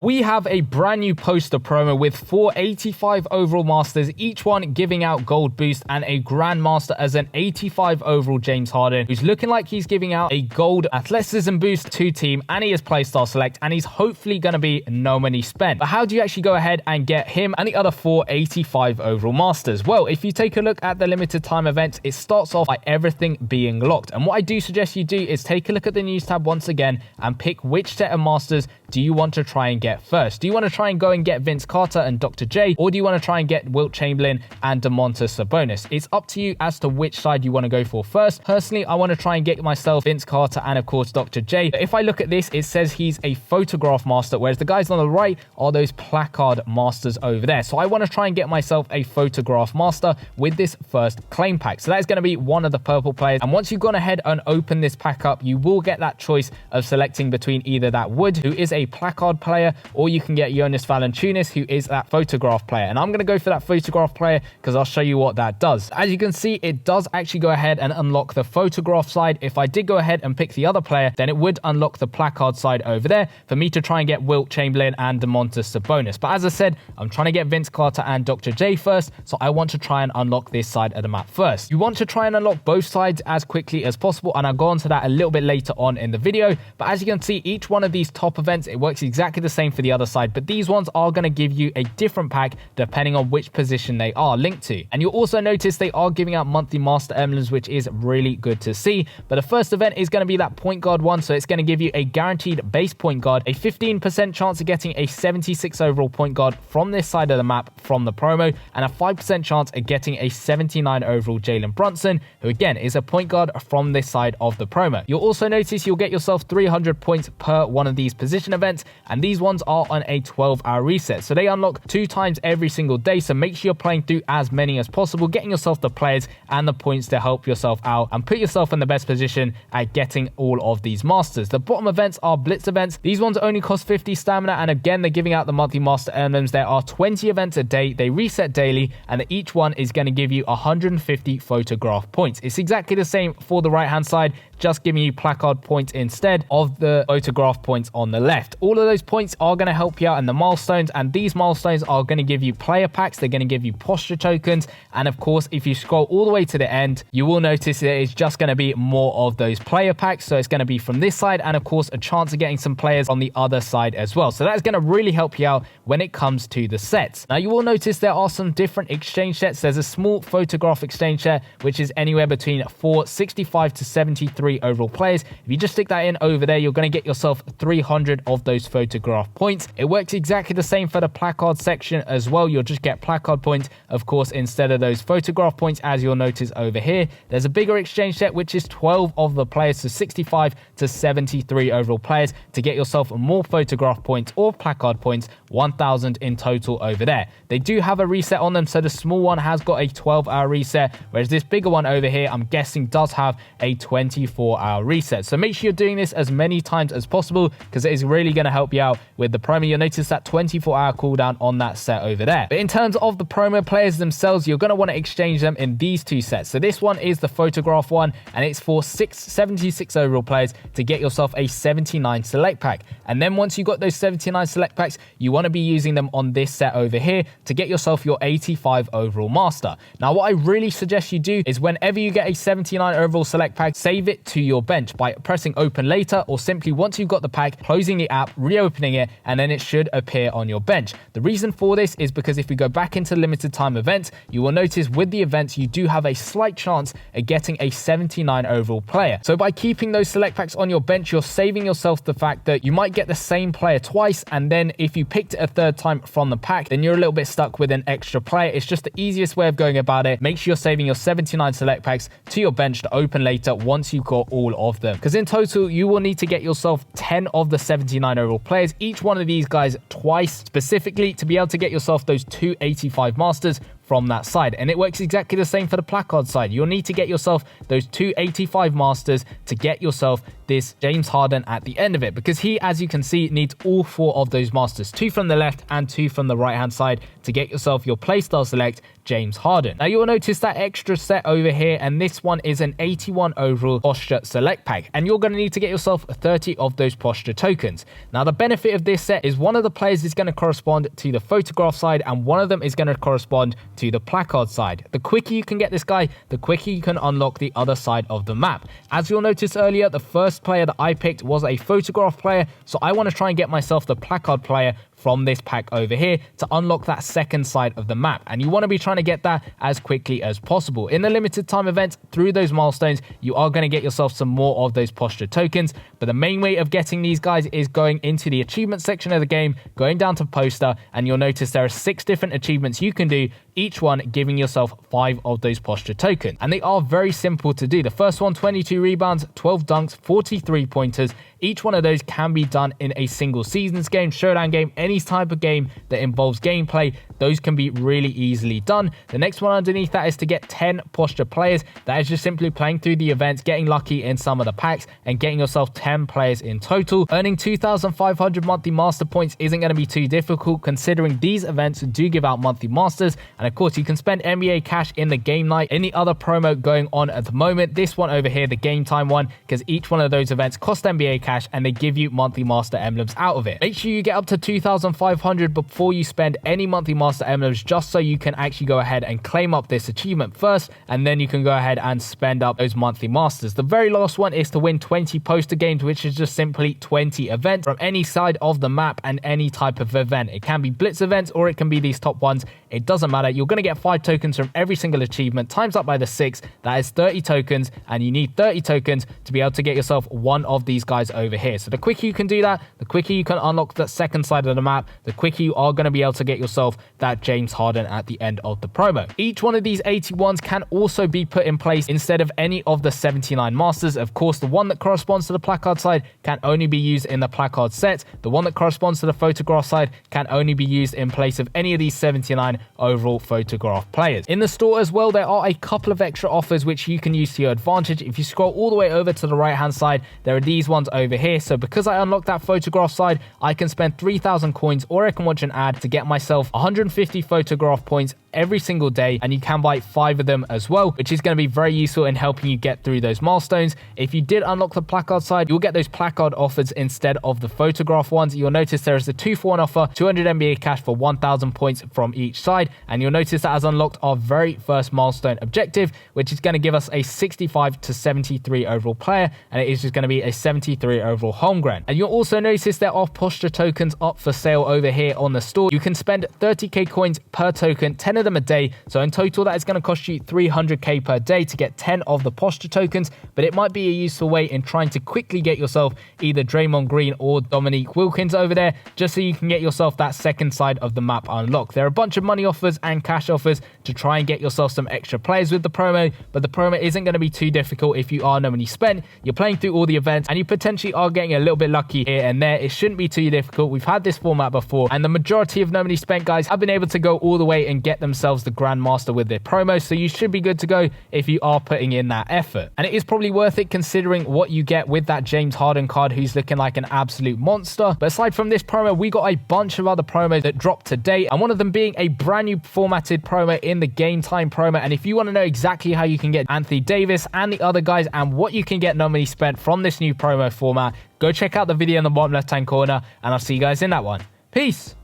We have a brand new poster promo with 4 85 overall masters, each one giving out gold boost, and a grandmaster as an 85 overall James Harden, who's looking like he's giving out a gold athleticism boost to team, and he is playstyle select, and he's hopefully going to be no money spent. But how do you actually go ahead and get him and the other 4 85 overall masters? Well, if you take a look at the limited time events, it starts off by everything being locked. And what I do suggest you do is take a look at the news tab once again and pick which set of masters do you want to try and get first. Do you want to try and go and get Vince Carter and Dr. J, or do you want to try and get Wilt Chamberlain and Domantas Sabonis? It's up to you as to which side you want to go for first. Personally, I want to try and get myself Vince Carter and of course Dr. J. If I look at this, it says he's a photograph master, whereas the guys on the right are those placard masters over there. So I want to try and get myself a photograph master with this first claim pack. So that is going to be one of the purple players. And once you've gone ahead and opened this pack up, you will get that choice of selecting between either that Wood, who is a placard player, or you can get Jonas Valanciunas, who is that photograph player. And I'm going to go for that photograph player because I'll show you what that does. As you can see, it does actually go ahead and unlock the photograph side. If I did go ahead and pick the other player, then it would unlock the placard side over there for me to try and get Wilt Chamberlain and Domantas Sabonis. But as I said, I'm trying to get Vince Carter and Dr. J first, so I want to try and unlock this side of the map first. You want to try and unlock both sides as quickly as possible, and I'll go on to that a little bit later on in the video. But as you can see, each one of these top events, it works exactly the same for the other side, but these ones are going to give you a different pack depending on which position they are linked to. And you'll also notice they are giving out monthly master emblems, which is really good to see. But the first event is going to be that point guard one, so it's going to give you a guaranteed base point guard, a 15% chance of getting a 76 overall point guard from this side of the map from the promo, and a 5% chance of getting a 79 overall Jalen Brunson, who again is a point guard from this side of the promo. You'll also notice you'll get yourself 300 points per one of these position events, and these ones are on a 12-hour reset, so they unlock 2 times every single day. So make sure you're playing through as many as possible, getting yourself the players and the points to help yourself out and put yourself in the best position at getting all of these masters. The bottom events are Blitz events. These ones only cost 50 stamina, and again, they're giving out the monthly master emblems. There are 20 events a day, they reset daily, and each one is going to give you 150 photograph points. It's exactly the same for the right hand side, just giving you placard points instead of the photograph points on the left. All of those points are going to help you out in the milestones, and these milestones are going to give you player packs, they're going to give you posture tokens, and of course, if you scroll all the way to the end, you will notice that it's just going to be more of those player packs. So it's going to be from this side, and of course, a chance of getting some players on the other side as well. So that's going to really help you out when it comes to the sets. Now, you will notice there are some different exchange sets. There's a small photograph exchange set, which is anywhere between 65 to 73 overall players. If you just stick that in over there, you're going to get yourself 300 of those photograph points. It works exactly the same for the placard section as well. You'll just get placard points, of course, instead of those photograph points, as you'll notice over here. There's a bigger exchange set, which is 12 of the players, so 65 to 73 overall players, to get yourself more photograph points or placard points, 1,000 in total over there. They do have a reset on them, so the small one has got a 12-hour reset, whereas this bigger one over here, I'm guessing, does have a 24-hour reset. So make sure you're doing this as many times as possible, because it is really going to help you out with the promo. You'll notice that 24-hour cooldown on that set over there. But in terms of the promo players themselves, you're going to want to exchange them in these 2 sets. So this one is the photograph one, and it's for 76 overall players to get yourself a 79 select pack. And then once you got those 79 select packs, you want to be using them on this set over here to get yourself your 85 overall master. Now, what I really suggest you do is whenever you get a 79 overall select pack, save it to your bench by pressing open later, or simply once you've got the pack, closing the app, reopening it, and then it should appear on your bench. The reason for this is because if we go back into limited time events, you will notice with the events, you do have a slight chance of getting a 79 overall player. So by keeping those select packs on your bench, you're saving yourself the fact that you might get the same player twice, and then if you picked it a third time from the pack, then you're a little bit stuck with an extra player. It's just the easiest way of going about it. Make sure you're saving your 79 select packs to your bench to open later once you've got all of them, because in total, you will need to get yourself 10 of the 79 overall players, each one of these guys twice specifically, to be able to get yourself those 285 masters from that side. And it works exactly the same for the placard side. You'll need to get yourself those 285 masters to get yourself this James Harden at the end of it, because he, as you can see, needs all 4 of those masters, 2 from the left and 2 from the right hand side, to get yourself your playstyle select James Harden. Now you'll notice that extra set over here, and this one is an 81 overall posture select pack, and you're going to need to get yourself 30 of those posture tokens. Now the benefit of this set is one of the players is going to correspond to the photograph side, and one of them is going to correspond to the placard side. The quicker you can get this guy, the quicker you can unlock the other side of the map. As you'll notice earlier, the first player that I picked was a photograph player, so I want to try and get myself the placard player from this pack over here to unlock that second side of the map, and you want to be trying to get that as quickly as possible. In the limited time events, through those milestones, you are going to get yourself some more of those posture tokens, but the main way of getting these guys is going into the achievement section of the game, going down to poster, and you'll notice there are 6 different achievements you can do, each one giving yourself 5 of those posture tokens, and they are very simple to do. The first one, 22 rebounds, 12 dunks, 43 pointers. Each one of those can be done in a single seasons game, showdown game, any type of game that involves gameplay. Those can be really easily done. The next one underneath that is to get 10 posture players. That is just simply playing through the events, getting lucky in some of the packs, and getting yourself 10 players in total. Earning 2,500 monthly master points isn't going to be too difficult, considering these events do give out monthly masters. And of course, you can spend NBA cash in the game night, any other promo going on at the moment. This one over here, the game time one, because each one of those events cost NBA cash and they give you monthly master emblems out of it. Make sure you get up to 2,500 before you spend any monthly master emblems, just so you can actually go ahead and claim up this achievement first, and then you can go ahead and spend up those monthly masters. The very last one is to win 20 poster games, which is just simply 20 events from any side of the map and any type of event. It can be Blitz events or it can be these top ones. It doesn't matter. You're going to get 5 tokens from every single achievement, times up by the 6. That is 30 tokens, and you need 30 tokens to be able to get yourself one of these guys over here. So the quicker you can do that, the quicker you can unlock that second side of the map, the quicker you are going to be able to get yourself that James Harden at the end of the promo. Each one of these 81s can also be put in place instead of any of the 79 masters. Of course, the one that corresponds to the placard side can only be used in the placard set. The one that corresponds to the photograph side can only be used in place of any of these 79 overall photograph players. In the store as well, there are a couple of extra offers which you can use to your advantage. If you scroll all the way over to the right hand side, there are these ones over here. So because I unlocked that photograph side, I can spend 3,000 coins, or I can watch an ad to get myself 150 photograph points every single day, and you can buy 5 of them as well, which is going to be very useful in helping you get through those milestones. If you did unlock the placard side, you'll get those placard offers instead of the photograph ones. You'll notice there is a 2-for-1 offer, 200 NBA cash for 1,000 points from each side, and you'll notice that has unlocked our very first milestone objective, which is going to give us a 65 to 73 overall player, and it is just going to be a 73 overall home ground. And you'll also notice there are posture tokens up for sale over here on the store. You can spend 30k coins per token, 10 of them a day, so in total that is going to cost you 300k per day to get 10 of the posture tokens, but it might be a useful way in trying to quickly get yourself either Draymond Green or Dominique Wilkins over there, just so you can get yourself that second side of the map unlocked. There are a bunch of money offers and cash offers to try and get yourself some extra players with the promo, but the promo isn't going to be too difficult if you are no money spent, you're playing through all the events, and you potentially are getting a little bit lucky here and there. It shouldn't be too difficult. We've had this format before, and the majority of no money spent guys have been able to go all the way and get themselves the Grandmaster with their promo, so you should be good to go if you are putting in that effort. And it is probably worth it considering what you get with that James Harden card, who's looking like an absolute monster. But aside from this promo, we got a bunch of other promos that dropped today, and one of them being a brand new formatted promo in the game time promo. And if you want to know exactly how you can get Anthony Davis and the other guys and what you can get no money spent from this new promo format, go check out the video in the bottom left hand corner, and I'll see you guys in that one. Peace.